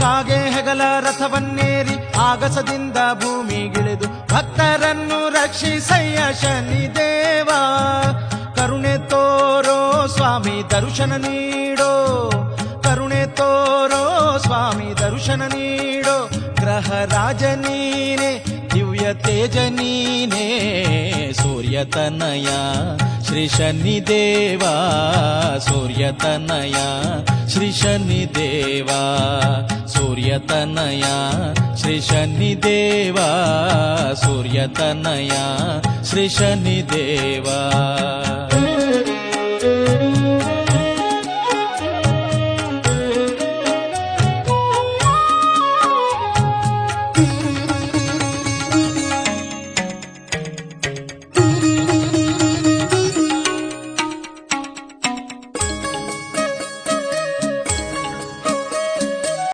ಕಾಗೆ ಹೆಗಲ ರಥವನ್ನೇರಿ ಆಗಸದಿಂದ ಭೂಮಿಗಿಳಿದು ಭಕ್ತರನ್ನು ರಕ್ಷಿಸಯ್ಯ ಶನಿದೇವ. ಕರುಣೆ ತೋರೋ ಸ್ವಾಮಿ ದರ್ಶನ ನೀಡೋ, ಕರುಣೆ ತೋರೋ ಸ್ವಾಮಿ ದರ್ಶನ ನೀಡೋ. ಗ್ರಹ ರಾಜ ನೀನೆ ದಿವ್ಯ ತೇಜ ನೀನೆ ಸೂರ್ಯತನಯ ಶ್ರೀ ಶನಿದೇವ. ಸೂರ್ಯತನಯ ಶ್ರೀ ಶನಿದೇವ, ಸೂರ್ಯತನಯ ಶ್ರೀ ಶನಿದೇವ, ಸೂರ್ಯತನಯ ಶ್ರೀ ಶನಿದೇವ.